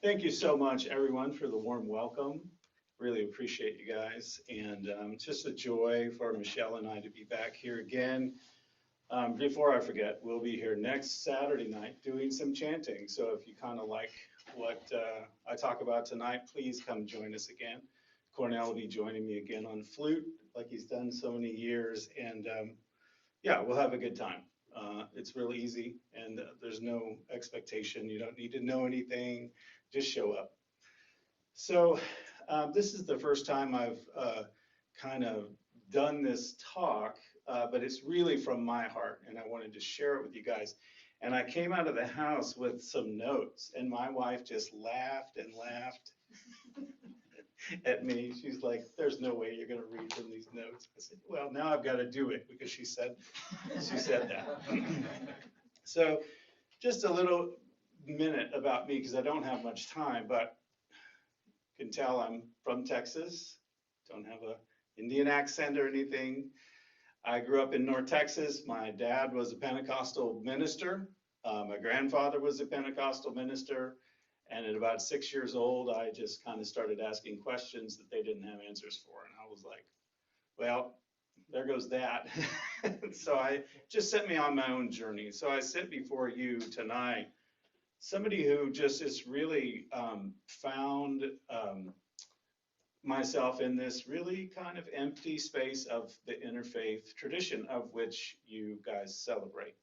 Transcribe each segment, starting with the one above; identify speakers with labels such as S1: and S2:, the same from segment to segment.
S1: Thank you so much, everyone, for the warm welcome. Really appreciate you guys. And it's just a joy for Michelle and I to be back here again. Before I forget, we'll be here next Saturday night doing some chanting. So if you kind of like what I talk about tonight, please come join us again. Cornell will be joining me again on flute, like he's done so many years. And yeah, we'll have a good time. It's really easy, and there's no expectation. You don't need to know anything. Just show up. So this is the first time I've kind of done this talk, but it's really from my heart, and I wanted to share it with you guys. And I came out of the house with some notes, and my wife just laughed and laughed at me. She's like, "There's no way you're going to read from these notes." I said, "Well, now I've got to do it because she said that." So just a little minute about me because I don't have much time, but you can tell I'm from Texas. Don't have a Indian accent or anything. I grew up in North Texas. My dad was a Pentecostal minister. My grandfather was a Pentecostal minister. And at about 6 years old, I just kind of started asking questions that they didn't have answers for. And I was like, well, there goes that. So I just set me on my own journey. So I sit before you tonight, somebody who just is really found myself in this really kind of empty space of the interfaith tradition of which you guys celebrate.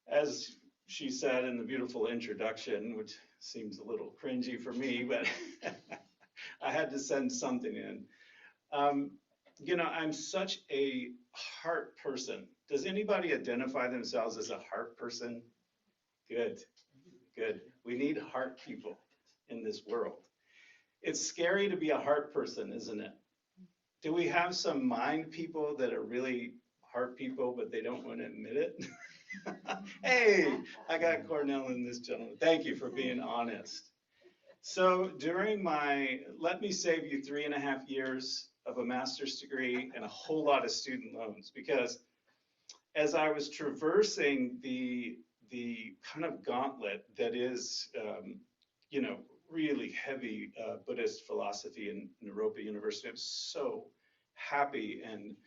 S1: As she said in the beautiful introduction, which seems a little cringy for me, but I had to send something in. I'm such a heart person. Does anybody identify themselves as a heart person? Good, good. We need heart people in this world. It's scary to be a heart person, isn't it? Do we have some mind people that are really heart people, but they don't want to admit it? Hey, I got Cornell and this gentleman. Thank you for being honest. So during let me save you 3.5 years of a master's degree and a whole lot of student loans, because as I was traversing the kind of gauntlet that is, really heavy Buddhist philosophy in Naropa University, I'm so happy, and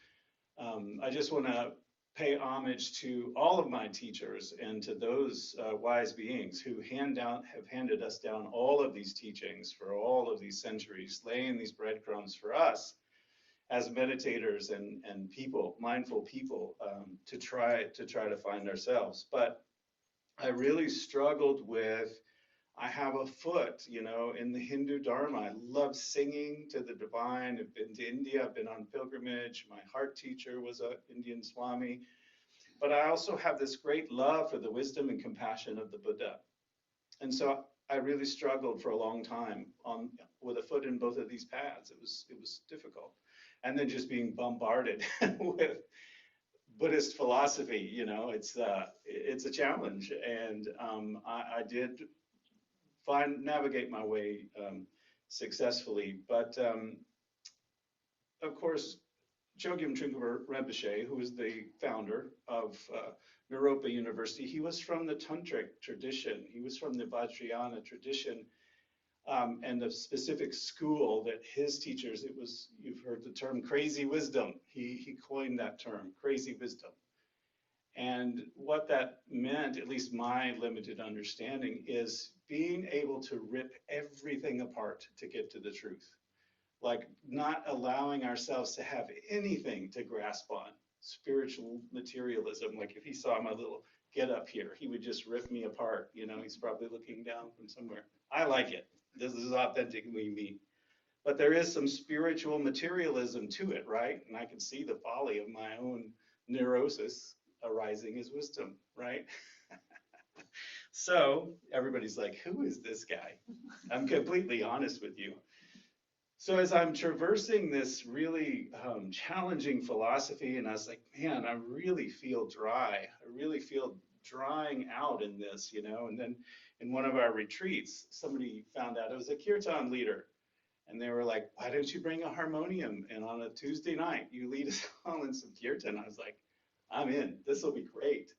S1: I just want to pay homage to all of my teachers and to those wise beings who have handed us down all of these teachings for all of these centuries, laying these breadcrumbs for us as meditators and people, mindful people, to try to find ourselves. But I really struggled with, I have a foot, in the Hindu Dharma. I love singing to the divine. I've been to India. I've been on pilgrimage. My heart teacher was an Indian Swami. But I also have this great love for the wisdom and compassion of the Buddha. And so I really struggled for a long time with a foot in both of these paths. It was difficult. And then just being bombarded with Buddhist philosophy, it's a challenge. And I did navigate my way successfully. But of course, Chogyam Trungpa Rinpoche, who is the founder of Naropa University, he was from the Tantric tradition. He was from the Vajrayana tradition, and the specific school that his teachers, you've heard the term crazy wisdom. He coined that term, crazy wisdom. And what that meant, at least my limited understanding, is being able to rip everything apart to get to the truth. Like not allowing ourselves to have anything to grasp on. Spiritual materialism. Like if he saw my little get up here, he would just rip me apart. He's probably looking down from somewhere. I like it. This is authentically me. But there is some spiritual materialism to it, right? And I can see the folly of my own neurosis arising as wisdom, right? So everybody's like, who is this guy? I'm completely honest with you. So as I'm traversing this really challenging philosophy, and I was like, man, I really feel dry. I really feel drying out in this, And then in one of our retreats, somebody found out it was a kirtan leader. And they were like, why don't you bring a harmonium? And on a Tuesday night, you lead us all in some kirtan. I was like, I'm in. This will be great.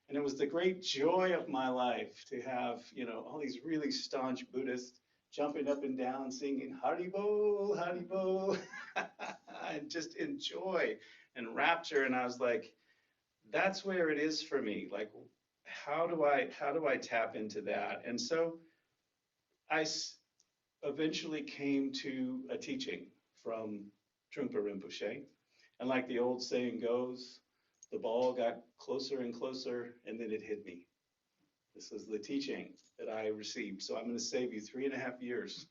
S1: And it was the great joy of my life to have, all these really staunch Buddhists jumping up and down, singing Haribol, Haribol, and just in joy and rapture. And I was like, that's where it is for me. Like, how do I tap into that? And so I eventually came to a teaching from Trungpa Rinpoche. And like the old saying goes, the ball got closer and closer, and then it hit me. This is the teaching that I received. So I'm going to save you 3.5 years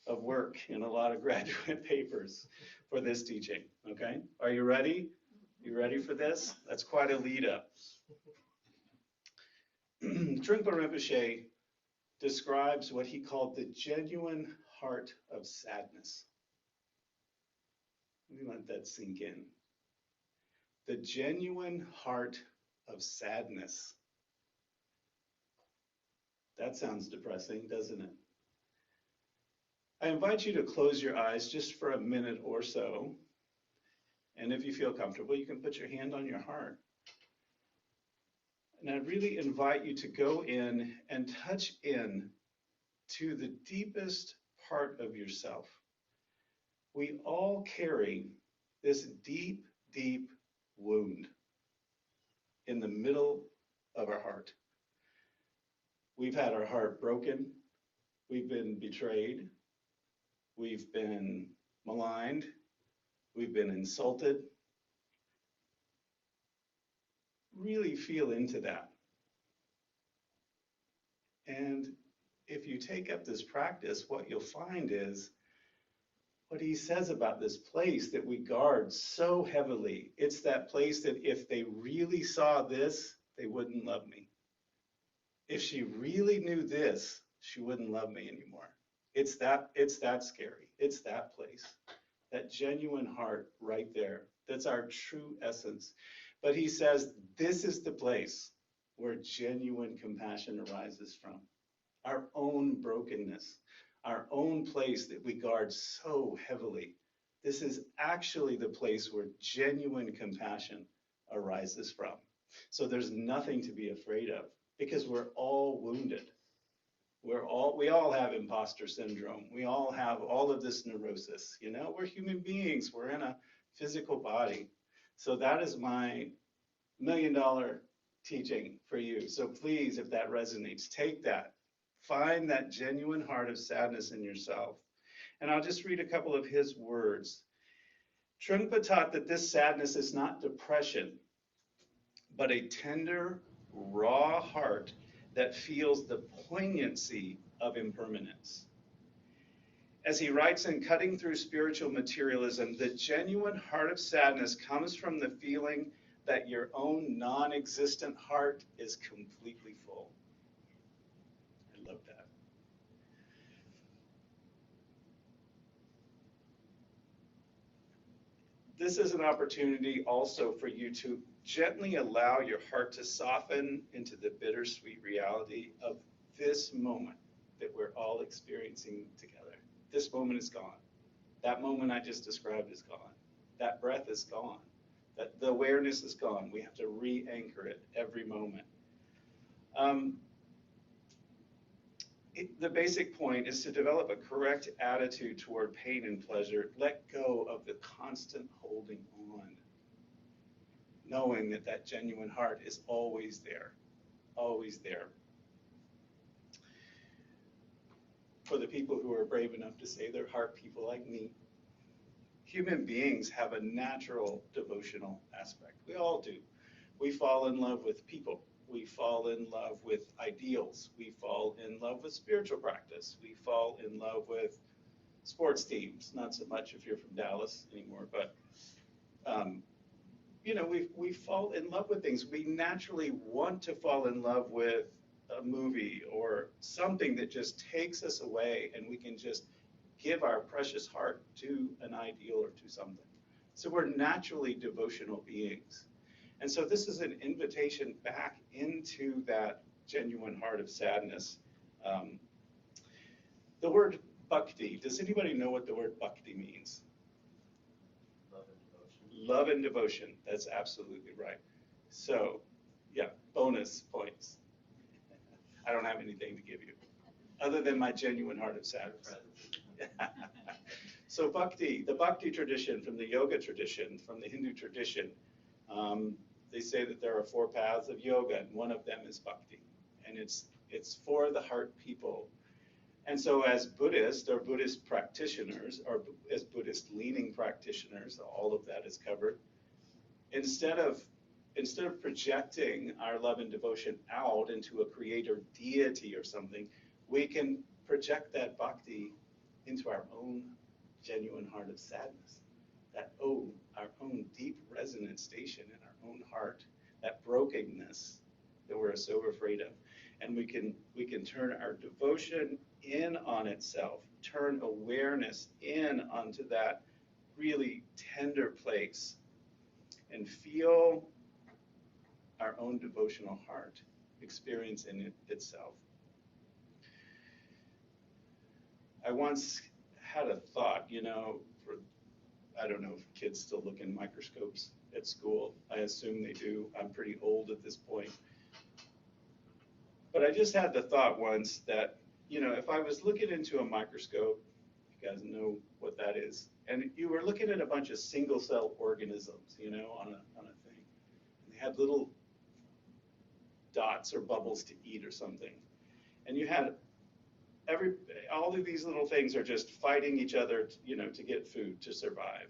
S1: of work and a lot of graduate papers for this teaching. Okay? Are you ready? You ready for this? That's quite a lead up. Trungpa Rinpoche describes what he called the genuine heart of sadness. Let me let that sink in. The genuine heart of sadness. That sounds depressing, doesn't it? I invite you to close your eyes just for a minute or so. And if you feel comfortable, you can put your hand on your heart. And I really invite you to go in and touch in to the deepest part of yourself. We all carry this deep, deep wound in the middle of our heart. We've had our heart broken. We've been betrayed. We've been maligned. We've been insulted. Really feel into that. And if you take up this practice, what you'll find is what he says about this place that we guard so heavily. It's that place that if they really saw this, they wouldn't love me. If she really knew this, she wouldn't love me anymore. It's that scary. It's that place, that genuine heart right there. That's our true essence. But he says this is the place where genuine compassion arises from. Our own brokenness, our own place that we guard so heavily. This is actually the place where genuine compassion arises from. So there's nothing to be afraid of because we're all wounded. We all have imposter syndrome. We all have all of this neurosis. We're human beings. We're in a physical body. So that is my $1 million teaching for you. So please, if that resonates, take that. Find that genuine heart of sadness in yourself. And I'll just read a couple of his words. Trungpa taught that this sadness is not depression, but a tender, raw heart that feels the poignancy of impermanence. As he writes in Cutting Through Spiritual Materialism, the genuine heart of sadness comes from the feeling that your own non-existent heart is completely full. I love that. This is an opportunity also for you to gently allow your heart to soften into the bittersweet reality of this moment that we're all experiencing together. This moment is gone. That moment I just described is gone. That breath is gone. That the awareness is gone. We have to re-anchor it every moment. The basic point is to develop a correct attitude toward pain and pleasure. Let go of the constant holding on, knowing that that genuine heart is always there, always there. For the people who are brave enough to say they're heart people like me, human beings have a natural devotional aspect. We all do. We fall in love with people. We fall in love with ideals. We fall in love with spiritual practice. We fall in love with sports teams. Not so much if you're from Dallas anymore, but we fall in love with things. We naturally want to fall in love with a movie or something that just takes us away and we can just give our precious heart to an ideal or to something. So we're naturally devotional beings. And so this is an invitation back into that genuine heart of sadness. The word Bhakti, does anybody know what the word Bhakti means?
S2: Love and devotion.
S1: Love and devotion, that's absolutely right. So, yeah, bonus points. I don't have anything to give you, other than my genuine heart of sadness. So Bhakti, the Bhakti tradition, from the yoga tradition, from the Hindu tradition, they say that there are 4 paths of yoga, and one of them is Bhakti. And it's for the heart people. And so as Buddhists or Buddhist practitioners, or as Buddhist-leaning practitioners, all of that is covered, instead of projecting our love and devotion out into a creator deity or something, we can project that bhakti into our own genuine heart of sadness, that our own deep resonant station in our own heart, that brokenness that we're so afraid of. And we can turn our devotion in on itself, turn awareness in onto that really tender place, and feel our own devotional heart experience in itself. I once had a thought, I don't know if kids still look in microscopes at school. I assume they do. I'm pretty old at this point. But I just had the thought once that, if I was looking into a microscope, you guys know what that is, and you were looking at a bunch of single-cell organisms, on a thing. And they had little dots or bubbles to eat or something. And you had all of these little things are just fighting each other, to get food, to survive.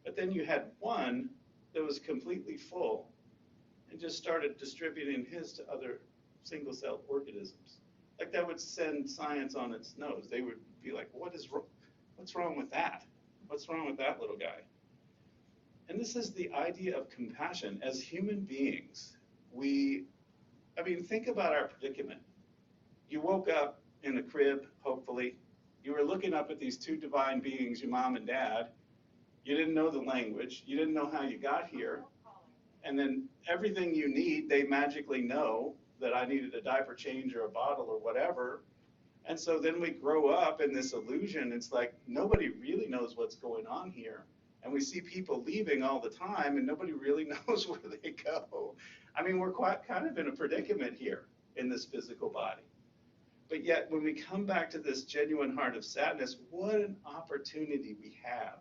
S1: But then you had one that was completely full and just started distributing his to other single-cell organisms. Like, that would send science on its nose. They would be like, what's wrong with that? What's wrong with that little guy? And this is the idea of compassion. As human beings, think about our predicament. You woke up in a crib, hopefully. You were looking up at these 2 divine beings, your mom and dad. You didn't know the language. You didn't know how you got here. And then everything you need, they magically know that I needed a diaper change or a bottle or whatever. And so then we grow up in this illusion. It's like nobody really knows what's going on here. And we see people leaving all the time and nobody really knows where they go. We're quite kind of in a predicament here in this physical body. But yet when we come back to this genuine heart of sadness, what an opportunity we have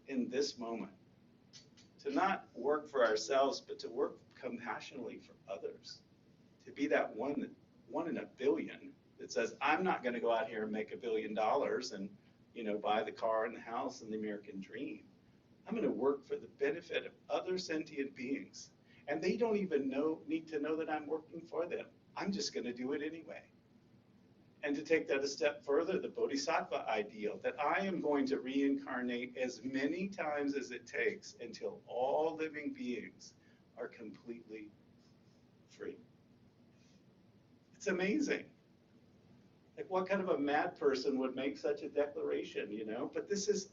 S1: in this moment to not work for ourselves, but to work compassionately for others. To be that one in a billion that says, I'm not going to go out here and make $1 billion and, buy the car and the house and the American dream. I'm going to work for the benefit of other sentient beings. And they don't even need to know that I'm working for them. I'm just going to do it anyway. And to take that a step further, the Bodhisattva ideal, that I am going to reincarnate as many times as it takes until all living beings are completely free. It's amazing. Like, what kind of a mad person would make such a declaration, But this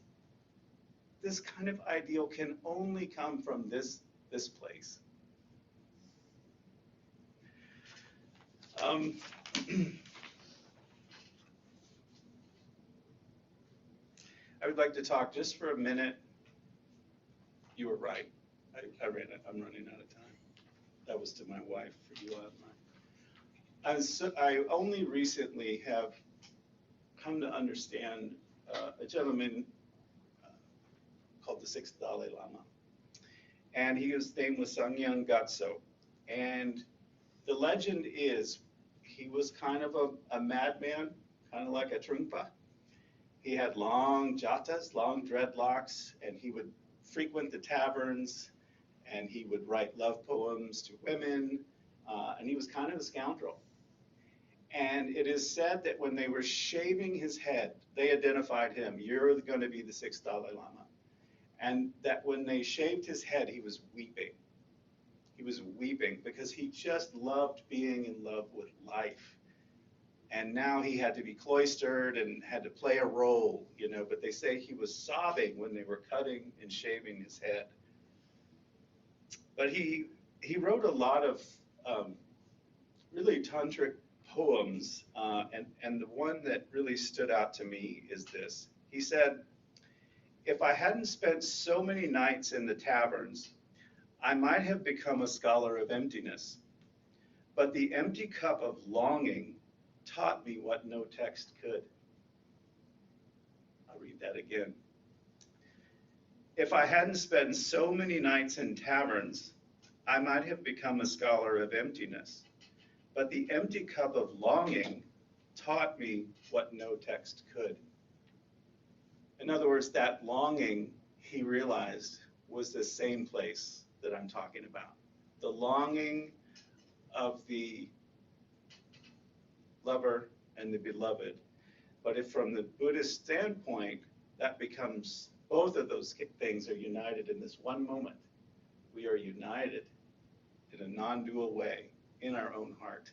S1: kind of ideal can only come from this place. I would like to talk just for a minute. You were right. I'm running out of time. That was to my wife, for you on mine. I only recently have come to understand a gentleman called the 6th Dalai Lama. And his name was Sangyang Gatso. And the legend is he was kind of a madman, kind of like a Trungpa. He had long jatas, long dreadlocks, and he would frequent the taverns, and he would write love poems to women, and he was kind of a scoundrel. And it is said that when they were shaving his head, they identified him, you're going to be the 6th Dalai Lama. And that when they shaved his head, he was weeping. He was weeping because he just loved being in love with life. And now he had to be cloistered and had to play a role, but they say he was sobbing when they were cutting and shaving his head. But he wrote a lot of really tantric poems, and the one that really stood out to me is this. He said, if I hadn't spent so many nights in the taverns, I might have become a scholar of emptiness. But the empty cup of longing taught me what no text could. I'll read that again. If I hadn't spent so many nights in taverns, I might have become a scholar of emptiness. But the empty cup of longing taught me what no text could. In other words, that longing, he realized, was the same place that I'm talking about. The longing of the lover and the beloved. But if from the Buddhist standpoint, that becomes, both of those things are united in this one moment. We are united in a non-dual way in our own heart.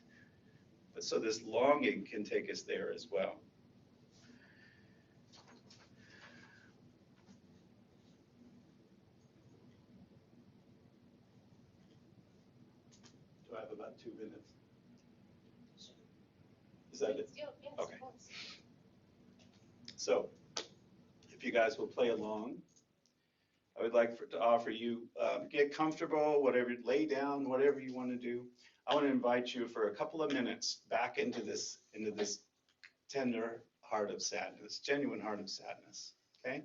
S1: But so this longing can take us there as well. Do I have about 2 minutes? Is that it?
S2: Yes,
S1: okay. So, if you guys will play along, I would like to offer you, get comfortable, whatever, lay down, whatever you want to do. I want to invite you for a couple of minutes back into this tender heart of sadness, genuine heart of sadness, okay?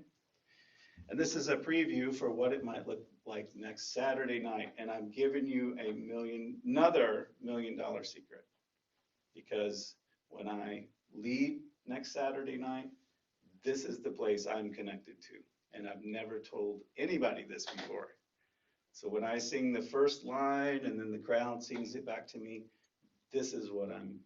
S1: And this is a preview for what it might look like next Saturday night. And I'm giving you another $1 million secret. Because when I lead next Saturday night, this is the place I'm connected to. And I've never told anybody this before. So when I sing the first line and then the crowd sings it back to me, this is what I'm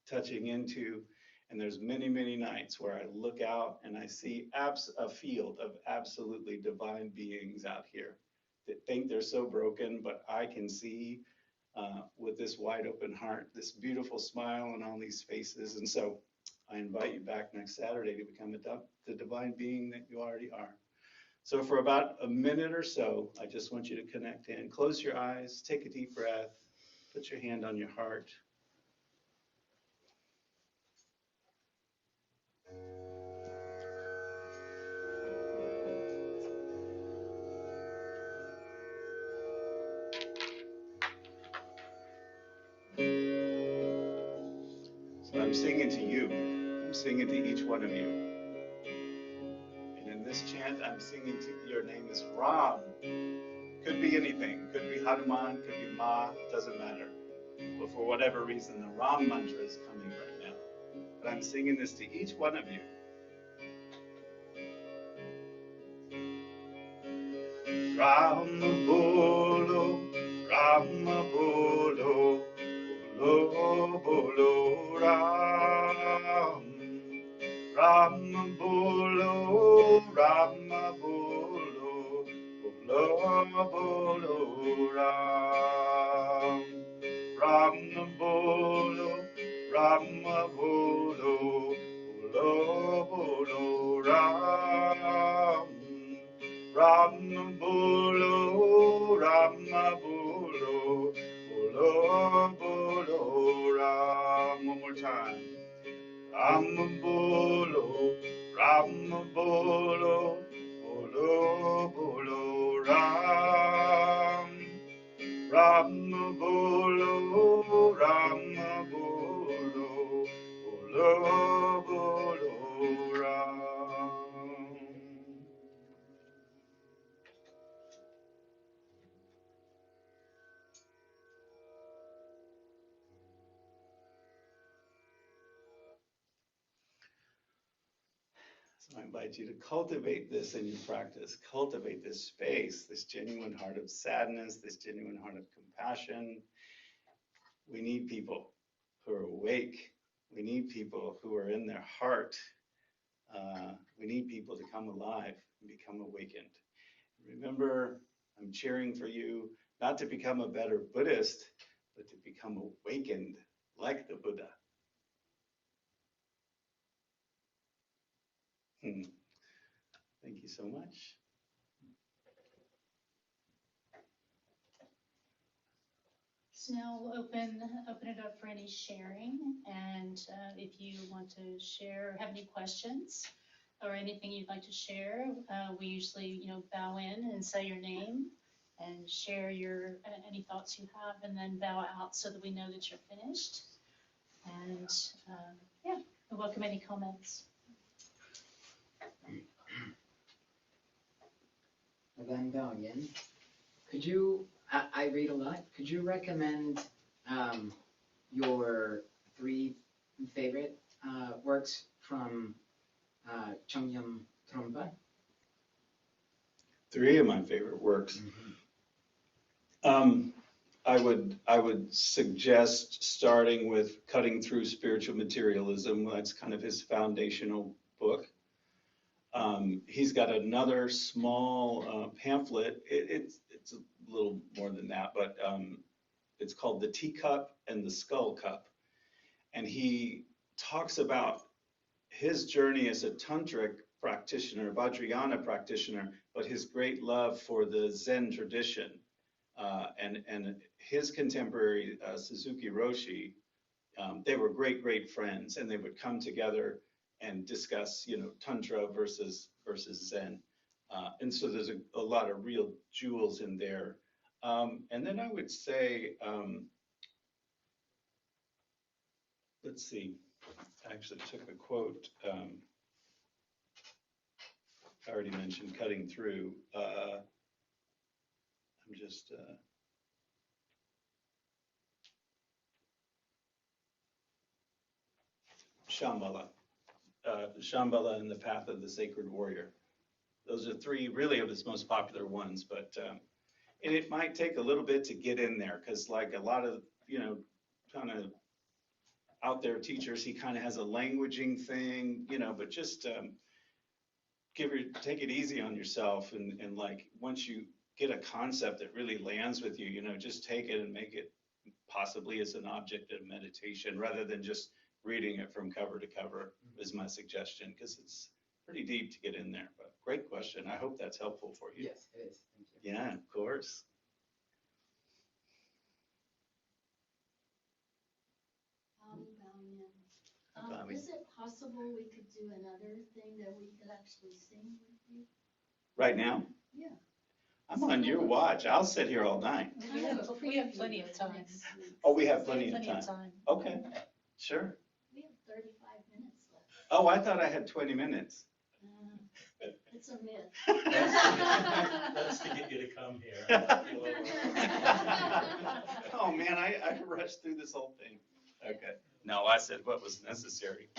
S1: touching into. And there's many, many nights where I look out and I see a field of absolutely divine beings out here that think they're so broken, but I can see with this wide open heart, this beautiful smile on all these faces. And so I invite you back next Saturday to become the divine being that you already are. So for about a minute or so, I just want you to connect in. Close your eyes, take a deep breath, put your hand on your heart. So I'm singing to you. I'm singing to each one of you. And in this chant, I'm singing to your name is Ram. Could be anything. Could be Hanuman, could be Ma, doesn't matter. But for whatever reason, the Ram mantra is coming right now. But I'm singing this to each one of you. Rama bolo, Rama bolo, bolo bolo Ram. Rama bolo, Rama bolo, bolo bolo Ram. Rama bolo, Rama bolo, bolo bolo Ram. Rama bolo, Rama bolo, bolo bolo Ram. One more time. Rama bolo, Rama bolo, bolo bolo Ram. Rama bolo, Rama bolo, bolo bolo Ram. So I invite you to cultivate this in your practice, cultivate this space, this genuine heart of sadness, this genuine heart of compassion. We need people who are awake. We need people who are in their heart. We need people to come alive and become awakened. Remember, I'm cheering for you not to become a better Buddhist, but to become awakened like the Buddha. Thank you so much.
S2: So now we'll open it up for any sharing, and if you want to share or have any questions or anything you'd like to share, we usually bow in and say your name and share any thoughts you have, and then bow out so that we know that you're finished. And yeah, we welcome any comments.
S3: Evangelion. Could you, I read a lot, could you recommend your 3 favorite works from Chögyam Trungpa?
S1: 3 of my favorite works. I would suggest starting with Cutting Through Spiritual Materialism. That's kind of his foundational book. He's got another small pamphlet. It's a little more than that, but it's called The Teacup and the Skull Cup. And he talks about his journey as a tantric practitioner, Vajrayana practitioner, but his great love for the Zen tradition. And his contemporary, Suzuki Roshi, they were great friends, and they would come together and discuss, Tantra versus Zen. And so there's a lot of real jewels in there. And then I would say, let's see, I actually took a quote. I already mentioned Cutting Through. I'm just, Shambhala. Shambhala and the Path of the Sacred Warrior. Those are 3 really of his most popular ones, but and it might take a little bit to get in there, because like a lot of, kind of out there teachers, he kind of has a languaging thing, but just take it easy on yourself, and like once you get a concept that really lands with you, just take it and make it possibly as an object of meditation rather than just reading it from cover to cover, is my suggestion, because it's pretty deep to get in there. But great question. I hope that's helpful for you.
S3: Yes, it is. Thank you.
S1: Yeah, of course.
S4: Is it possible we could do another thing that we could actually sing with you?
S1: Right now?
S4: Yeah.
S1: I'm on your watch. I'll sit here all night.
S2: We have plenty of time.
S1: Oh, we have plenty of time. Okay, sure.
S4: We have 35 minutes left.
S1: Oh, I thought I had 20 minutes.
S4: It's a myth.
S5: That's to get you to come here.
S1: Oh, man, I rushed through this whole thing. Okay. No, I said what was necessary.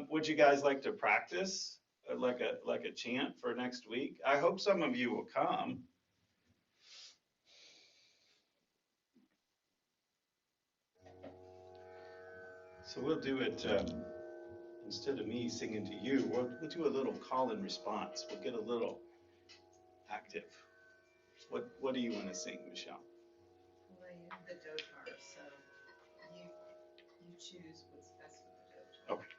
S1: Would you guys like to practice like a chant for next week? I hope some of you will come. So we'll do it, instead of me singing to you, we'll do a little call and response. We'll get a little active. What do you want to sing, Michelle?
S6: Well, you have the dotar, so you choose what's best for the dotar.
S1: Okay.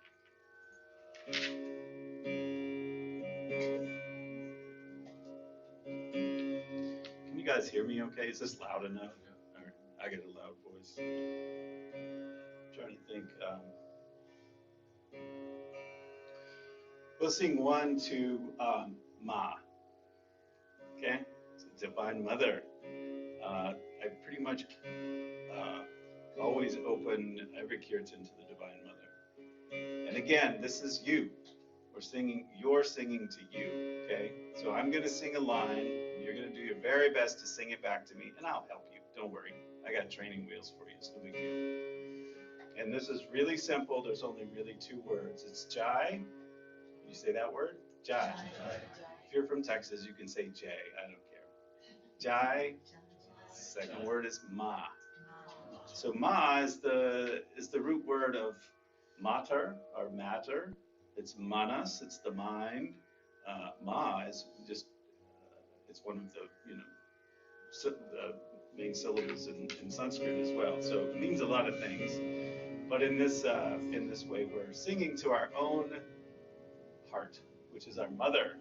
S1: Can you guys hear me okay? Is this loud enough? All right. I got a loud voice. I'm trying to think. We'll sing 1 to Ma. Okay? So Divine Mother. I pretty much always open every kirtan to the Divine Mother. And again, this is you. You're singing to you, okay? So I'm gonna sing a line, and you're gonna do your very best to sing it back to me, and I'll help you, don't worry. I got training wheels for you, it's no big deal. And this is really simple, there's only really 2 words. It's Jai. You say that word? Jai. If you're from Texas, you can say Jay, I don't care. Jai. Second word is Ma. So Ma is the root word of matter or matter. It's manas, it's the mind. Ma is just, it's one of the the main syllables in Sanskrit as well. So it means a lot of things. But in this way, we're singing to our own heart, which is our mother.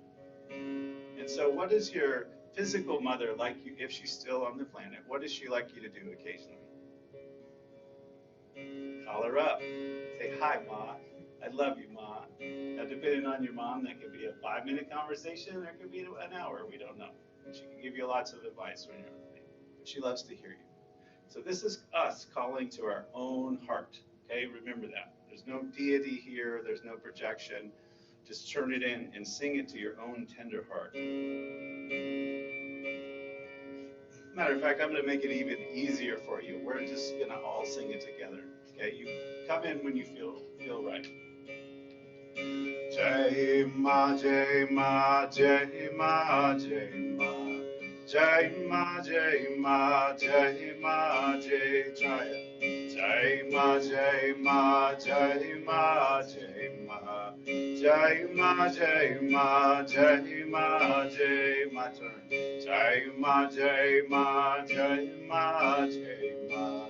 S1: And so what is your physical mother like you, if she's still on the planet? What does she like you to do occasionally? Call her up. Say, hi, Ma. I love you, Ma. Now, depending on your mom, that could be a 5-minute conversation, or it could be an hour. We don't know. She can give you lots of advice when you're with me, but she loves to hear you. So this is us calling to our own heart. Okay, remember that. There's no deity here. There's no projection. Just turn it in and sing it to your own tender heart. Matter of fact, I'm going to make it even easier for you. We're just going to all sing it together. Okay, you come in when you feel right. Jai Ma, Jai Ma, Jai Ma, Jai Ma. Jai Ma, Jai Ma, Jai Ma, Jai. Try it. Jai Ma, Jai Ma, Jai Ma, Jai Ma. Jai Ma, Jai Ma, Jai Ma, Jai. My turn. Jai Ma, Jai Ma, Jai Ma, Jai Ma.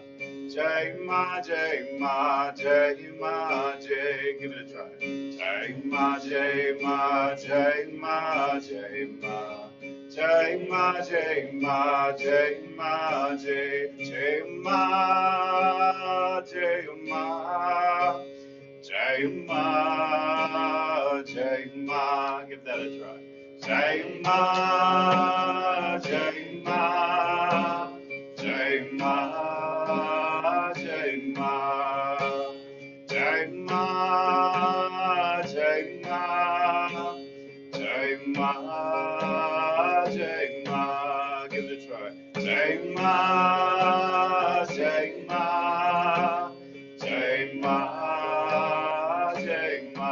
S1: Jai Ma, Jai Ma, Jai Ma, Jai. Give it a try. Jai Ma, Jai Ma, Jai Ma, Jai Ma. Jai Ma, Jai Ma, Jai Ma, Jai. Jai Ma, Jai Ma. Jai Ma, Jai Ma. Give that a try. Jai Ma, Jai Ma. Jai Ma, Jai Ma. Jai Ma, Jai Ma. Jai Ma, Jai Ma. Give it a try. Jai Ma, Jai Ma. Jai Ma, Jai Ma.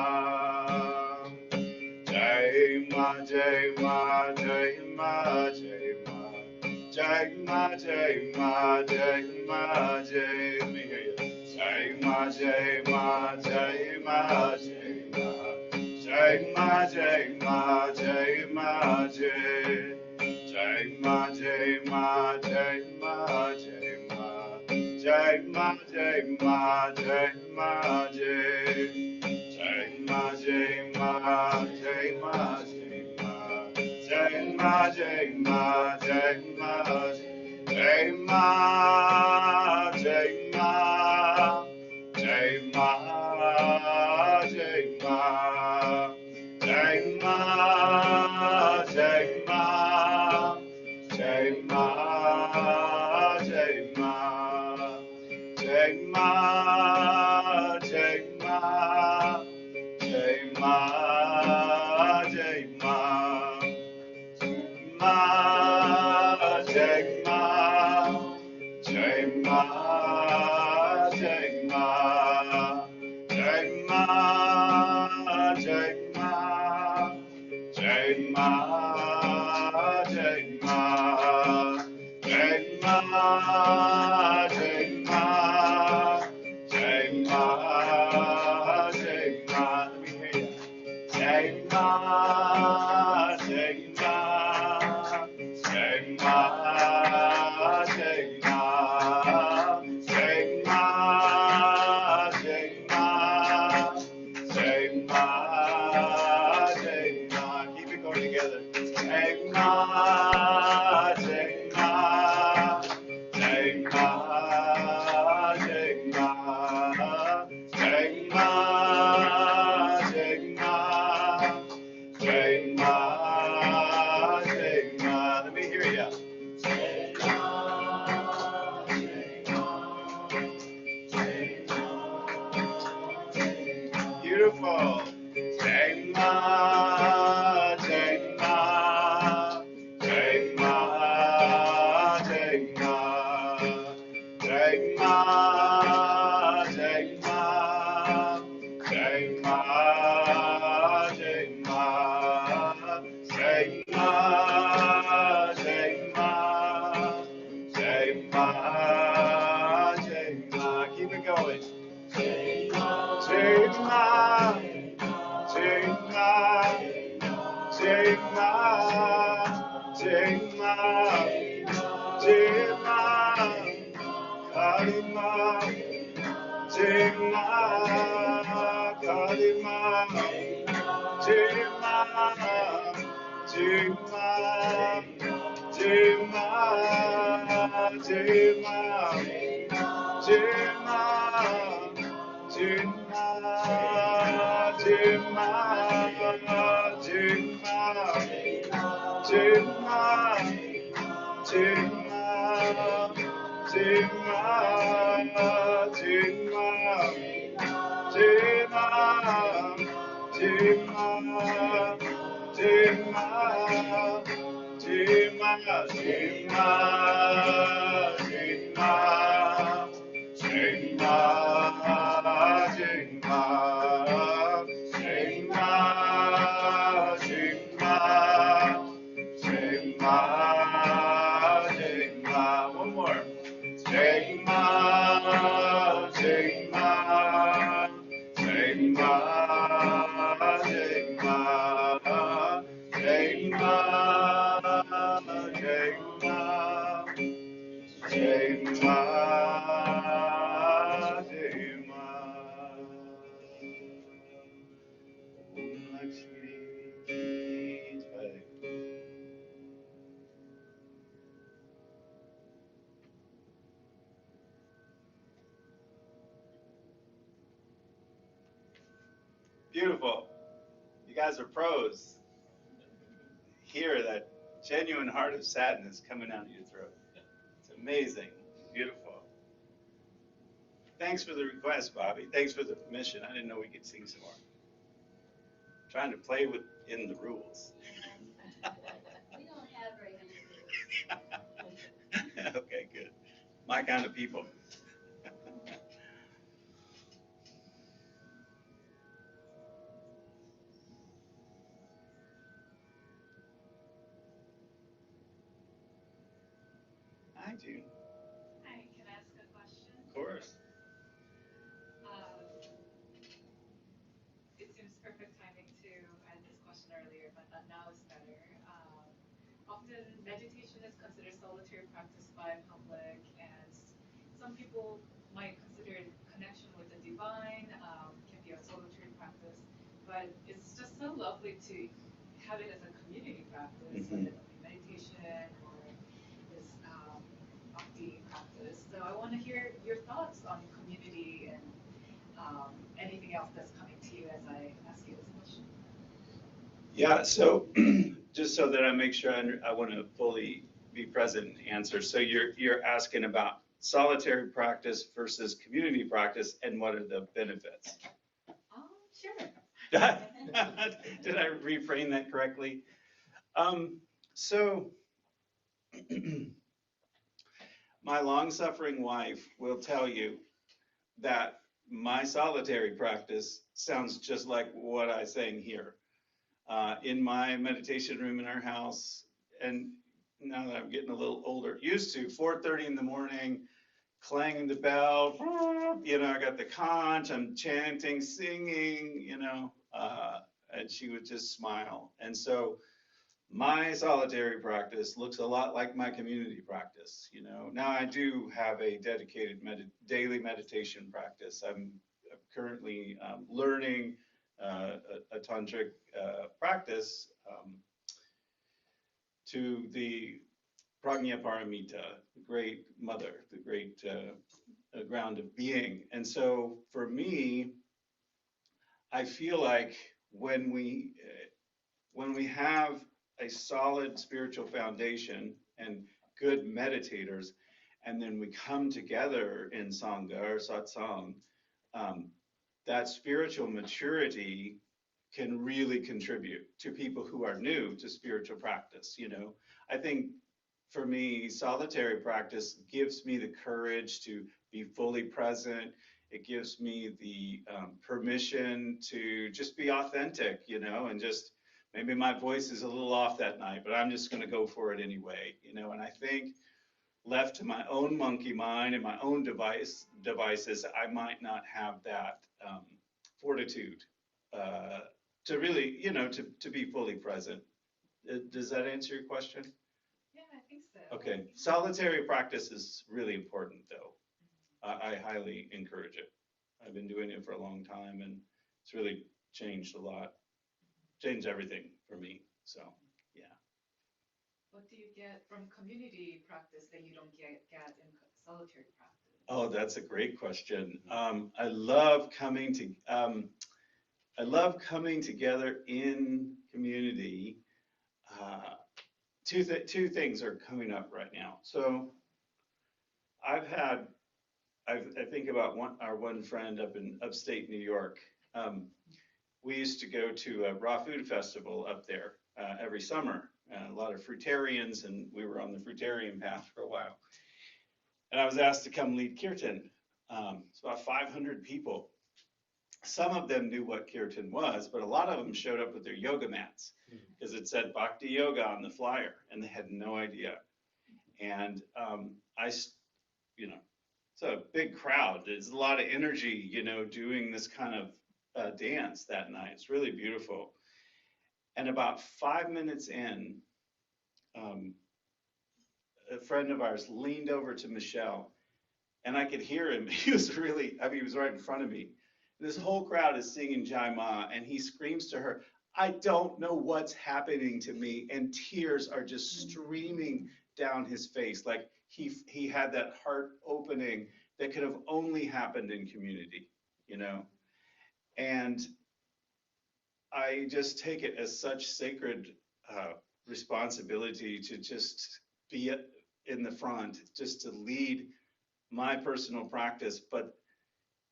S1: Jai Ma, Jai Ma, Jai Ma, Jai Ma. Jai Ma, Jai Ma, Jai Ma, Jai. Let me hear you. Jai Ma, Jai Ma, Jai Ma, Jai Ma. Jai Ma, Jai Ma, Jai Ma, Jai. Jai Ma, Jai Ma, Jai Ma, Jai Ma. Jai Ma, Jai Ma, Jai Ma, Jai. Jai Ma, Jai Ma, Jai Ma, Jai Ma. Jai Ma, Jai Ma, Jai Ma. Jai Ma, Jai Ma. Jai Ma, Jai Ma. Jai Ma, Jai Ma. Jai Ma, Jai Ma. Jai Ma, Jai Ma. Jai Ma, Jai Ma. Ma, Jai Ma. Jai Ma, Jai Ma. Jai Ma, Jai Ma. Jai Ma, Jai Ma. Jai Ma, Jai Ma. Jai Ma, Jai Ma. Let me hear you. Jai Ma, Jai Ma. Jai Ma, Jai Ma. Jai Ma, Jai Ma. Jai Ma, Jai Ma. Keep it going together. Jai Ma, Jai Ma. Jai Ma, Jai Ma. Jai Ma, Jai Ma. Jai Ma, Jai Ma. Let me hear ya. Jai Ma, Jai Ma. Jai Ma, Jai Ma. Beautiful. Jai Ma, Jai Ma. Jai Ma, Jai Ma. Jai Ma, Jai Ma. Jai Ma, Jai Ma. Jai Ma, Jai Ma. Jai Ma, Jai Ma. Keep it going. Jai Ma, Jai Ma. Jai Ma. Jai Ma. Jai Ma. Jai Ma. Kali Ma. Jai Ma. Kali Ma. Jai Ma. Jai Ma. Jai Ma. Jai Ma. Jai Ma. Jai Ma. Jai Ma. Jai Ma. One more. Jema, Jema, Jema, Jema, Jema, Jema, Jema, Jema. Om Lakshmi Jai. Beautiful. You guys are pros. Hear that genuine heart of sadness coming out of your throat. It's amazing. Beautiful. Thanks for the request, Bobby. Thanks for the permission. I didn't know we could sing some more. Trying to play within the rules.
S4: We don't have very many rules.
S1: Okay, good. My kind of people. Hi, June.
S7: Hi, can I ask a question?
S1: Of course.
S7: It seems perfect timing to, I had this question earlier, but now is better. Often meditation is considered solitary practice by public, and some people might consider it connection with the divine, can be a solitary practice, but it's just so lovely to have it as a community practice, whether it be meditation or this bhakti practice. So I want to hear your thoughts on community and anything else that's coming to you as I ask you this question.
S1: Yeah, so just so that I make sure I want to fully be present and answer. So you're asking about solitary practice versus community practice and what are the benefits?
S7: Sure.
S1: Did I reframe that correctly? So my long-suffering wife will tell you that my solitary practice sounds just like what I sang here. In my meditation room in our house, and now that I'm getting a little older, used to 4:30 in the morning, clanging the bell, I got the conch, I'm chanting, singing, and she would just smile. And so my solitary practice looks a lot like my community practice. Now I do have a dedicated daily meditation practice. I'm currently learning a tantric practice to the Prajnaparamita, the great mother, the great ground of being. And so for me, I feel like when we have a solid spiritual foundation and good meditators, and then we come together in Sangha or Satsang, that spiritual maturity can really contribute to people who are new to spiritual practice. I think for me, solitary practice gives me the courage to be fully present. It gives me the permission to just be authentic, and just maybe my voice is a little off that night, but I'm just going to go for it anyway, and I think left to my own monkey mind and my own devices, I might not have that fortitude to really, to be fully present. Does that answer your question?
S7: Yeah, I think so.
S1: Okay, solitary practice is really important though. I highly encourage it. I've been doing it for a long time and it's really changed a lot. Changed everything for me, so yeah.
S7: What do you get from community practice that you don't get in solitary practice?
S1: Oh, that's a great question. I love coming together in community two things are coming up right now. So I think about our one friend up in upstate New York. We used to go to a raw food festival up there every summer. A lot of fruitarians, and we were on the fruitarian path for a while. And I was asked to come lead kirtan. It's about 500 people. Some of them knew what kirtan was, but a lot of them showed up with their yoga mats because it said Bhakti Yoga on the flyer, and they had no idea. And you know, it's a big crowd. There's a lot of energy, you know, doing this kind of dance that night. It's really beautiful. And about 5 minutes in, a friend of ours leaned over to Michelle, and I could hear him. He was right in front of me. This whole crowd is singing Jai Ma, and he screams to her, I don't know what's happening to me, and tears are just streaming down his face. Like he had that heart opening that could have only happened in community, you know? And I just take it as such sacred responsibility to just be in the front, just to lead my personal practice. But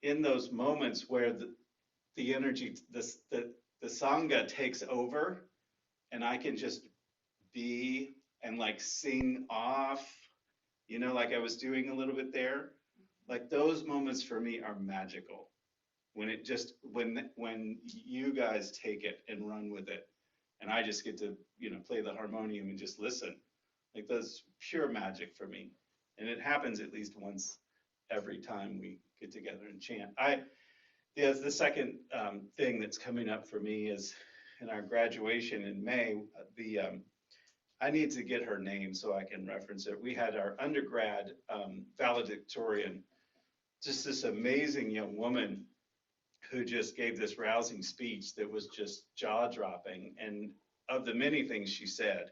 S1: in those moments where the energy, the Sangha takes over, and I can just be and like sing off, you know, like I was doing a little bit there, like those moments for me are magical. When it just, when you guys take it and run with it, and I just get to, you know, play the harmonium and just listen, like that's pure magic for me. And it happens at least once every time we get together and chant. The second thing that's coming up for me is in our graduation in May, I need to get her name so I can reference it. We had our undergrad valedictorian, just this amazing young woman who just gave this rousing speech that was just jaw-dropping. And of the many things she said,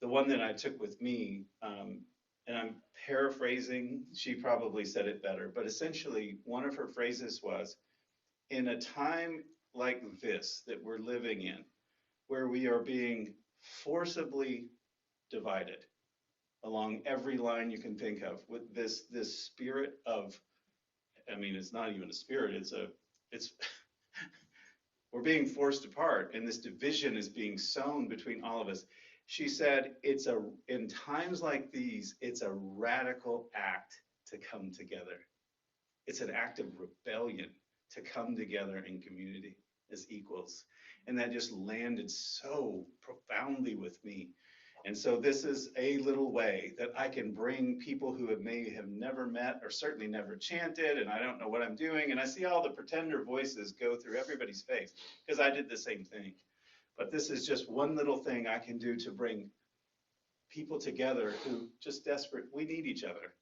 S1: the one that I took with me, and I'm paraphrasing, she probably said it better, but essentially one of her phrases was, in a time like this that we're living in, where we are being forcibly divided along every line you can think of, with this spirit of, I mean, it's not even a spirit, it's we're being forced apart, and this division is being sown between all of us. She said, in times like these, it's a radical act to come together. It's an act of rebellion to come together in community as equals. And that just landed so profoundly with me. And so this is a little way that I can bring people who may have never met or certainly never chanted, and I don't know what I'm doing. And I see all the pretender voices go through everybody's face because I did the same thing. But this is just one little thing I can do to bring people together who just desperate. We need each other.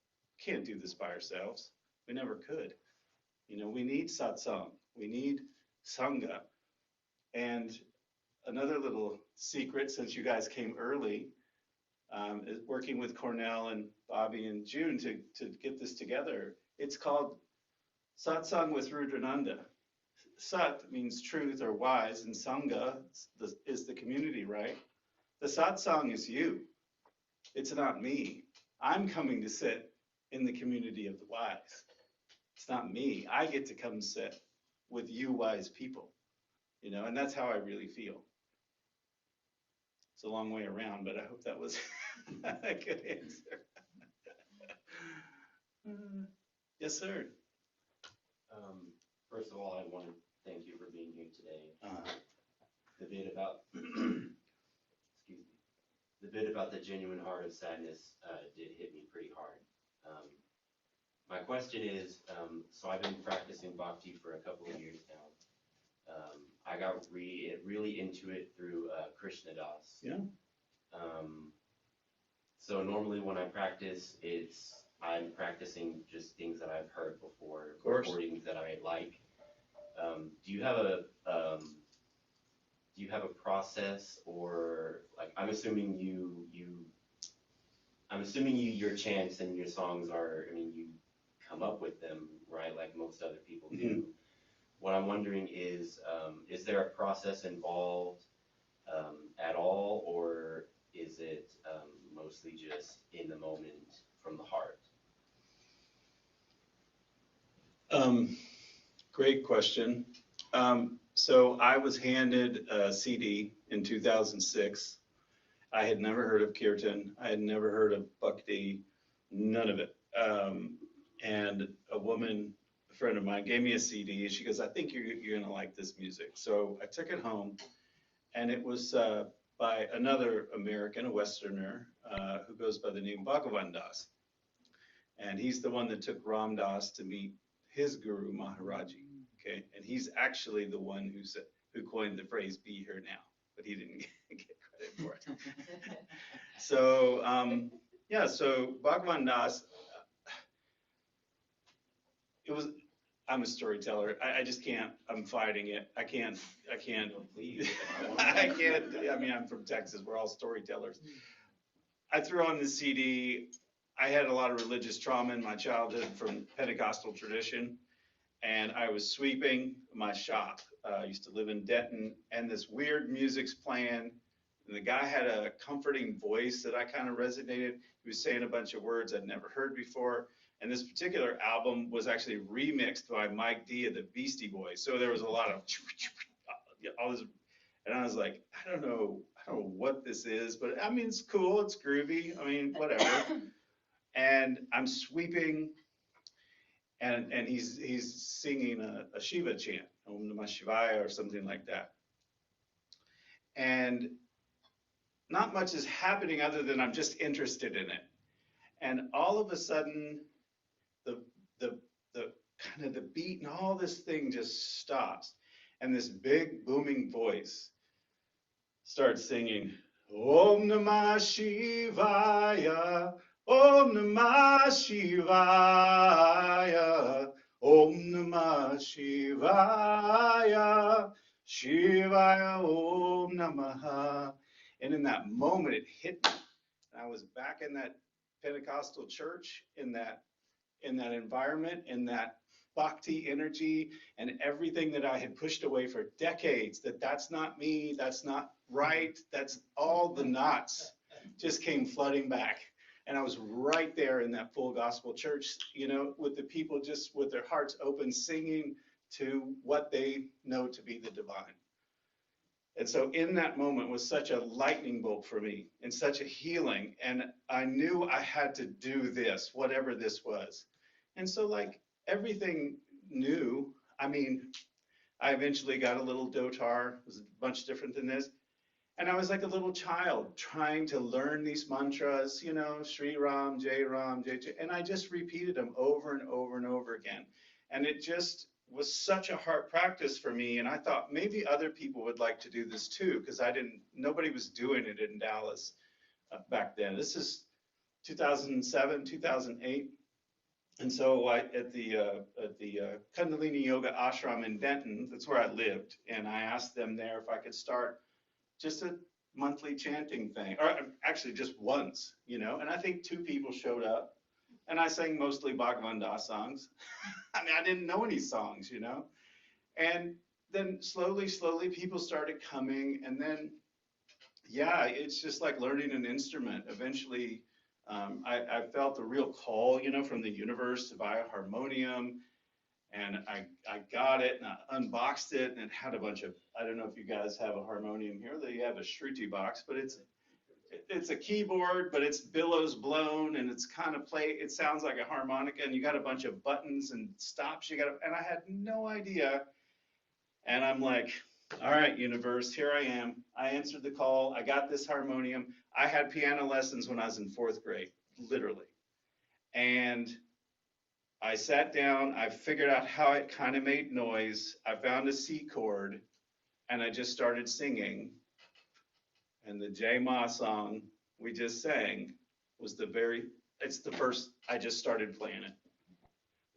S1: Can't do this by ourselves. We never could. You know, we need satsang. We need sangha. And another little secret, since you guys came early, is working with Cornell and Bobby and June to get this together. It's called Satsang with Rudrananda. Sat means truth or wise, and Sangha is the community, right? The satsang is you. It's not me. I'm coming to sit in the community of the wise. It's not me. I get to come sit with you wise people, you know, and that's how I really feel. It's a long way around, but I hope that was a good answer. Yes, sir.
S8: First of all, I want to thank you for being here today. The bit about, excuse me, the bit about the genuine heart of sadness did hit me pretty hard. My question is, so I've been practicing Bhakti for a couple of years now. I got really into it through Krishna Das.
S1: Yeah.
S8: So normally when I practice, I'm practicing just things that I've heard before, recordings that I like. Do you have a process, or like I'm assuming your chants and your songs are, I mean, you come up with them, right, like most other people do.
S1: Mm-hmm.
S8: What I'm wondering is there a process involved at all, or is it mostly just in the moment from the heart?
S1: Great question. So I was handed a CD in 2006. I had never heard of Kirtan. I had never heard of Bhakti, none of it. And a woman, a friend of mine, gave me a CD, and she goes, "I think you're gonna like this music." So I took it home, and it was by another American, a Westerner, who goes by the name Bhagavan Das. And he's the one that took Ram Das to meet his guru Maharaji. Okay, and he's actually the one who coined the phrase "be here now," but he didn't get credit for it. So yeah, so Bhagavan Das, it was. I'm a storyteller. I just can't. I'm fighting it. I can't.
S8: Please.
S1: I can't. I mean, I'm from Texas. We're all storytellers. I threw on the CD. I had a lot of religious trauma in my childhood from Pentecostal tradition, and I was sweeping my shop. I used to live in Denton, and this weird music's playing, and the guy had a comforting voice that I kind of resonated. He was saying a bunch of words I'd never heard before, and this particular album was actually remixed by Mike D of the Beastie Boys. So there was a lot of all this, and I was like, I don't know what this is, but I mean, it's cool, it's groovy. I mean, whatever. And I'm sweeping, and he's singing a Shiva chant, Om Namah Shivaya or something like that. And not much is happening other than I'm just interested in it. And all of a sudden, the kind of the beat and all this thing just stops, and this big booming voice starts singing Om Namah Shivaya, Om Namah Shivaya, Om Namah Shivaya, Shivaya Om Namaha. And in that moment, it hit me. I was back in that Pentecostal church, in that environment, in that Bhakti energy, and everything that I had pushed away for decades, that's not me, that's not right, that's all the knots just came flooding back. And I was right there in that full gospel church, with the people just with their hearts open, singing to what they know to be the divine. And so in that moment was such a lightning bolt for me and such a healing. And I knew I had to do this, whatever this was. And so like everything new, I mean, I eventually got a little dotar, it was a bunch different than this. And I was like a little child trying to learn these mantras, Sri Ram, Jai Ram, Jai Jai, and I just repeated them over and over and over again. And it just was such a heart practice for me. And I thought maybe other people would like to do this too, because nobody was doing it in Dallas back then. This is 2007, 2008. And so at the Kundalini Yoga Ashram in Denton, that's where I lived, and I asked them there if I could start just a monthly chanting thing, or actually just once, and I think 2 people showed up, and I sang mostly Bhagavan Das songs. I mean, I didn't know any songs, and then slowly people started coming, and then, yeah, it's just like learning an instrument. Eventually, I felt the real call, from the universe to buy a harmonium, and I got it, and I unboxed it, and it had a bunch of, I don't know if you guys have a harmonium here, they have a Shruti box, but it's a keyboard, but it's billows blown, and it's kind of it sounds like a harmonica, and you got a bunch of buttons and stops, and I had no idea, and I'm like, all right, universe, here I am. I answered the call. I got this harmonium. I had piano lessons when I was in 4th grade, literally. And I sat down. I figured out how it kind of made noise. I found a C chord, and I just started singing. And the Jai Ma song we just sang was it's the first, I just started playing it.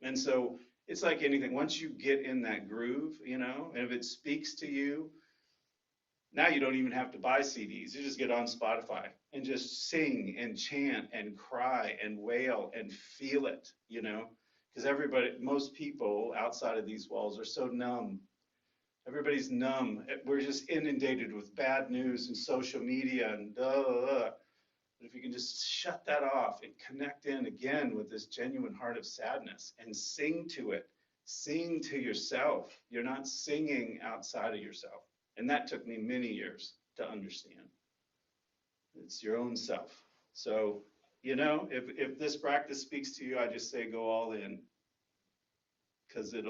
S1: And so it's like anything, once you get in that groove, and if it speaks to you, now you don't even have to buy CDs. You just get on Spotify and just sing and chant and cry and wail and feel it, because most people outside of these walls are so numb Everybody's numb. We're just inundated with bad news and social media and But if you can just shut that off and connect in again with this genuine heart of sadness and sing to it, sing to yourself. You're not singing outside of yourself. And that took me many years to understand. It's your own self. So, if this practice speaks to you, I just say go all in, because it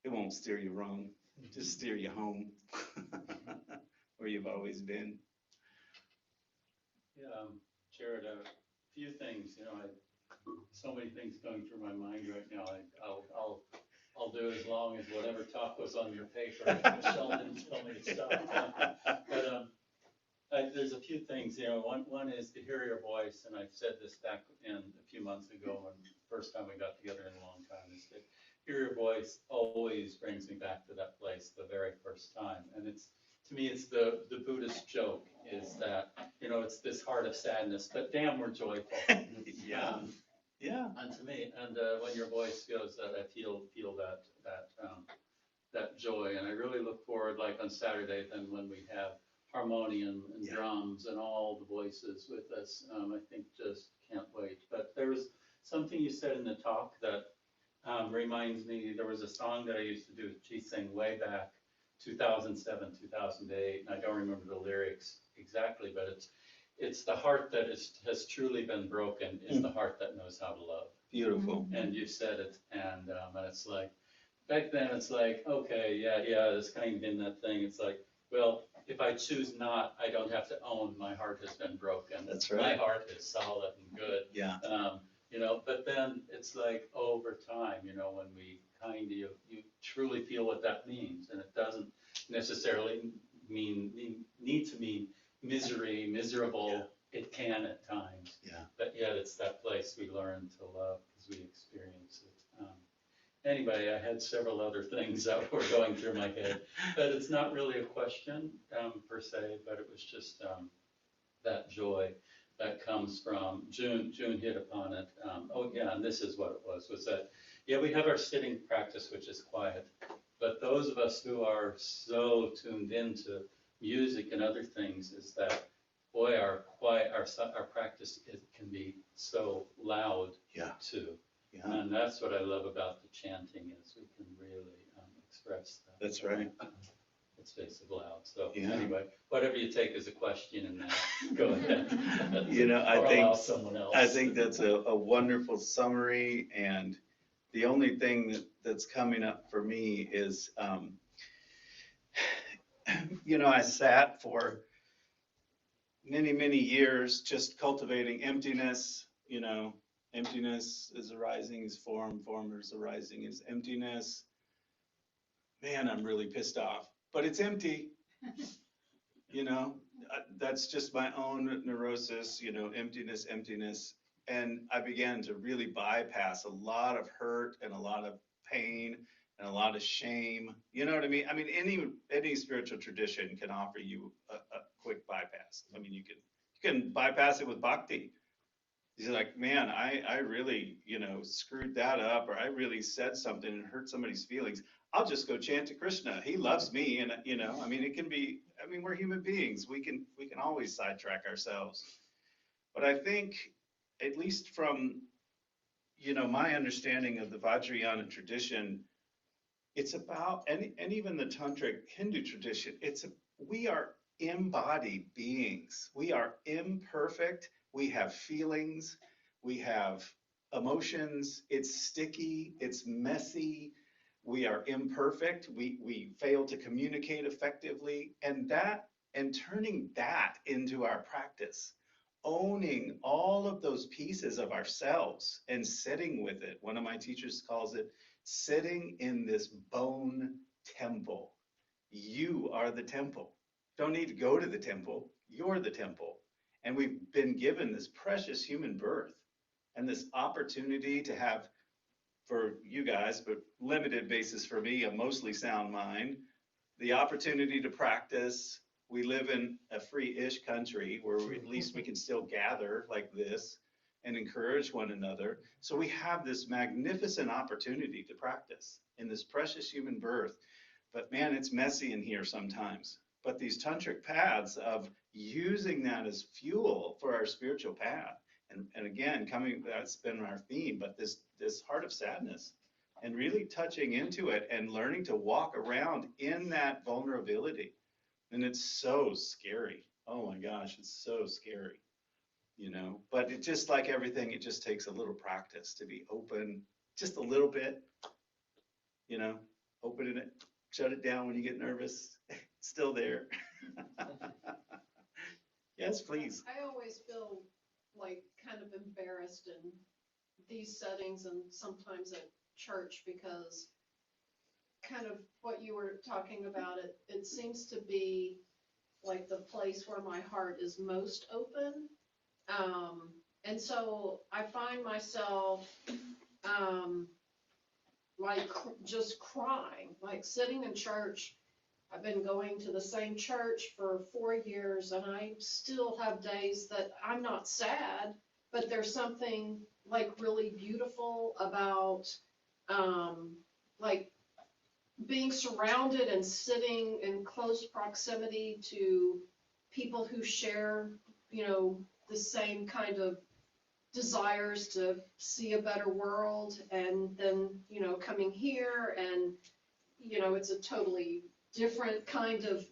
S1: won't steer you wrong. Just steer you home where you've always been.
S5: Yeah, Jared, a few things, so many things going through my mind right now. I'll do as long as whatever talk was on your paper. Michelle didn't tell me to stop. But there's a few things, one is to hear your voice, and I've said this back in a few months ago when the first time we got together in a long time, is that hear your voice always brings me back to that place the very first time. And to me, it's the Buddhist joke is that, it's this heart of sadness, but damn, we're joyful.
S1: Yeah. Yeah.
S5: And to me, and when your voice goes, I feel that joy, and I really look forward, like on Saturday, then when we have harmonium and drums and all the voices with us, I think just can't wait. But there was something you said in the talk that reminds me. There was a song that I used to do with G-Sing way back 2007, 2008, and I don't remember the lyrics exactly, but it's the heart that has truly been broken is the heart that knows how to love.
S1: Beautiful.
S5: And you said it, and it's like, back then it's like, okay, yeah, it's kind of in that thing. It's like, well, if I choose not, I don't have to own my heart has been broken.
S1: That's right.
S5: My heart is solid and good.
S1: Yeah.
S5: But then it's like over time, when we kind of, you truly feel what that means, and it doesn't necessarily need to mean misery, miserable. Yeah. It can at times.
S1: Yeah.
S5: But yet it's that place we learn to love because we experience it. Anyway, I had several other things that were going through my head, but it's not really a question per se, but it was just that joy that comes from, June hit upon it. And this is what it was that, we have our sitting practice, which is quiet, but those of us who are so tuned into music and other things is that, boy, our practice, it can be so loud too. Yeah. And that's what I love about the chanting is we can really express that.
S1: That's right.
S5: It's basically loud. So anyway, whatever you take as a question in that, go ahead.
S1: I think that's a wonderful summary. And the only thing that's coming up for me is, I sat for many, many years just cultivating emptiness. Emptiness is arising as form, form is arising as emptiness. Man, I'm really pissed off, but it's empty. That's just my own neurosis, emptiness. And I began to really bypass a lot of hurt and a lot of pain and a lot of shame. You know what I mean? I mean, any spiritual tradition can offer you a quick bypass. I mean, you can bypass it with Bhakti. He's like, man, I really, screwed that up, or I really said something and hurt somebody's feelings. I'll just go chant to Krishna. He loves me. And, it can be, we're human beings. We can always sidetrack ourselves. But I think, at least from, my understanding of the Vajrayana tradition, it's about, and even the Tantric Hindu tradition, we are embodied beings. We are imperfect. We have feelings, we have emotions, it's sticky, it's messy, we are imperfect, we fail to communicate effectively, and turning that into our practice, owning all of those pieces of ourselves and sitting with it. One of my teachers calls it sitting in this bone temple. You are the temple. Don't need to go to the temple, you're the temple. And we've been given this precious human birth and this opportunity to have, for you guys, but limited basis for me, a mostly sound mind, the opportunity to practice. We live in a free-ish country where at least we can still gather like this. and encourage one another. So we have this magnificent opportunity to practice in this precious human birth. But man, it's messy in here sometimes. But these tantric paths of using that as fuel for our spiritual path, and again, that's been our theme, but this heart of sadness, and really touching into it and learning to walk around in that vulnerability. And it's so scary. Oh my gosh, it's so scary, you know. But it just like everything, it just takes a little practice to be open, just a little bit, you know, opening it, shut it down when you get nervous. It's still there. Yes, please.
S9: I always feel like kind of embarrassed in these settings and sometimes at church because kind of what you were talking about, it seems to be like the place where my heart is most open. And so I find myself like just crying, like sitting in church. I've been going to the same church for 4 years and I still have days that I'm not sad, but there's something like really beautiful about like being surrounded and sitting in close proximity to people who share, you know, the same kind of desires to see a better world, and then, you know, coming here and, you know, it's a totally different kind of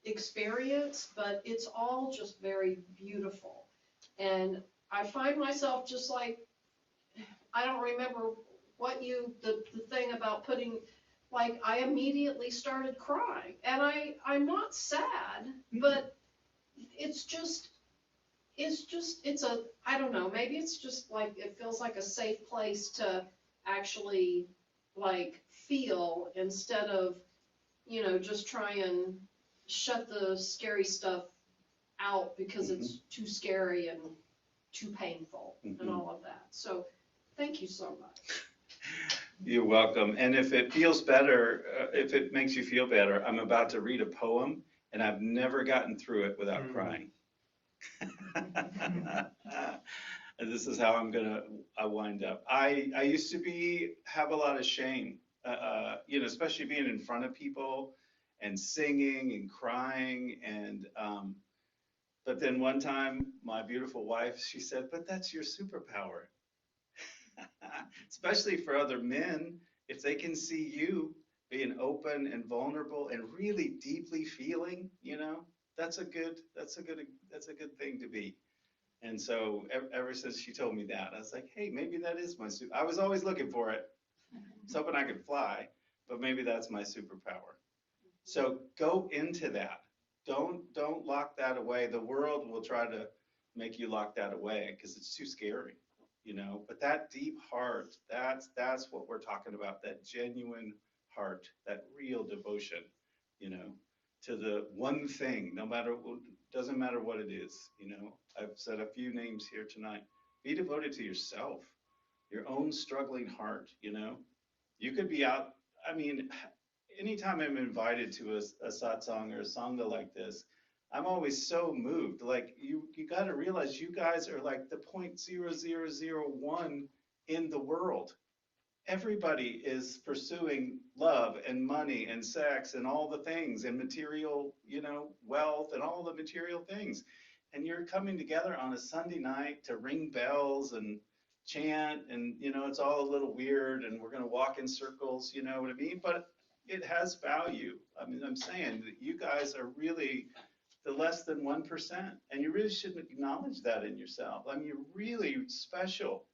S9: experience, but it's all just very beautiful. And I find myself just like, I don't remember what the thing about putting, like, I immediately started crying. And I'm not sad, but I don't know, maybe it's just like, it feels like a safe place to actually, like, feel instead of, you know, just try and shut the scary stuff out because it's too scary and too painful and all of that. So thank you so much.
S1: You're welcome. And if it feels better, if it makes you feel better, I'm about to read a poem and I've never gotten through it without crying. And this is how I wind up. I used to have a lot of shame, you know, especially being in front of people and singing and crying. And, but then one time my beautiful wife, she said, but that's your superpower. Especially for other men, if they can see you being open and vulnerable and really deeply feeling, you know, that's a good thing to be. And so ever since she told me that, I was like, hey, maybe that is my super. I was always looking for it. I was hoping I could fly, but maybe that's my superpower. So go into that. Don't lock that away. The world will try to make you lock that away because it's too scary, you know. But that deep heart, that's what we're talking about. That genuine heart, that real devotion, you know, to the one thing, doesn't matter what it is, you know. I've said a few names here tonight. Be devoted to yourself, your own struggling heart, you know. You could be out, I mean, anytime I'm invited to a satsang or a sangha like this, I'm always so moved. Like, you got to realize you guys are like the 0.0001 in the world. Everybody is pursuing love and money and sex and all the things and material, you know, wealth and all the material things. And you're coming together on a Sunday night to ring bells and chant, and, you know, it's all a little weird and we're going to walk in circles, you know what I mean? But it has value. I mean, I'm saying that you guys are really the less than 1%, and you really should acknowledge that in yourself. I mean, you're really special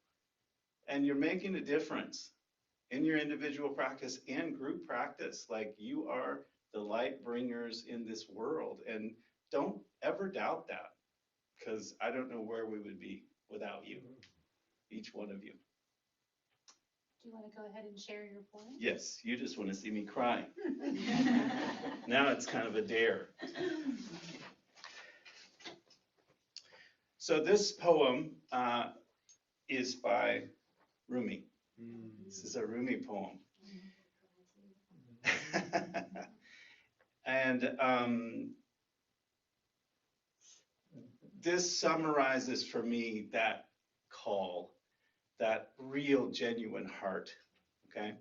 S1: and you're making a difference in your individual practice and group practice. Like, you are the light bringers in this world, and don't ever doubt that, because I don't know where we would be without you, each one of you.
S2: Do you want to go ahead and share your poem?
S1: Yes, you just want to see me cry. Now it's kind of a dare. So this poem is by Rumi. This is a Rumi poem. And this summarizes for me that call, that real, genuine heart, okay?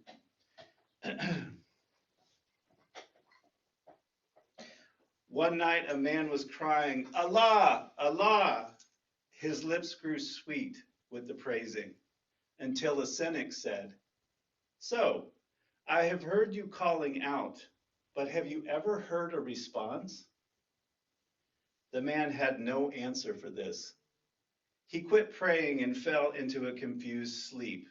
S1: One night a man was crying, Allah, Allah. His lips grew sweet with the praising, until a cynic said, so, I have heard you calling out, but have you ever heard a response? The man had no answer for this. He quit praying and fell into a confused sleep.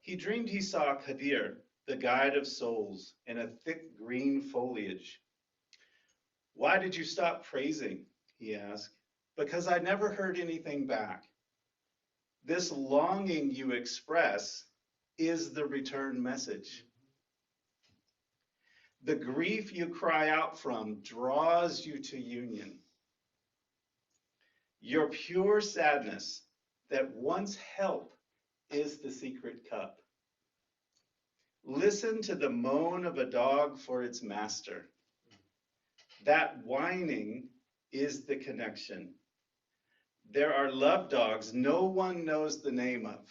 S1: He dreamed he saw Kadir, the guide of souls, in a thick green foliage. Why did you stop praising? He asked. Because I never heard anything back. This longing you express is the return message. The grief you cry out from draws you to union. Your pure sadness that wants help is the secret cup. Listen to the moan of a dog for its master. That whining is the connection. There are love dogs no one knows the name of.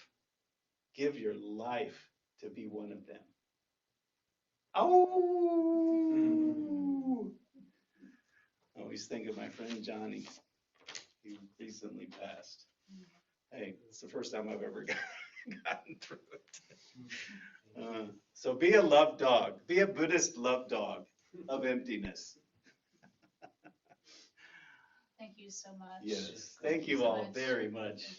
S1: Give your life to be one of them. Oh! I always think of my friend Johnny. He recently passed. Hey, it's the first time I've ever gotten through it. So be a love dog. Be a Buddhist love dog of emptiness.
S2: Thank you so much.
S1: Yes, thank you
S2: so
S1: all
S2: much.
S1: very much.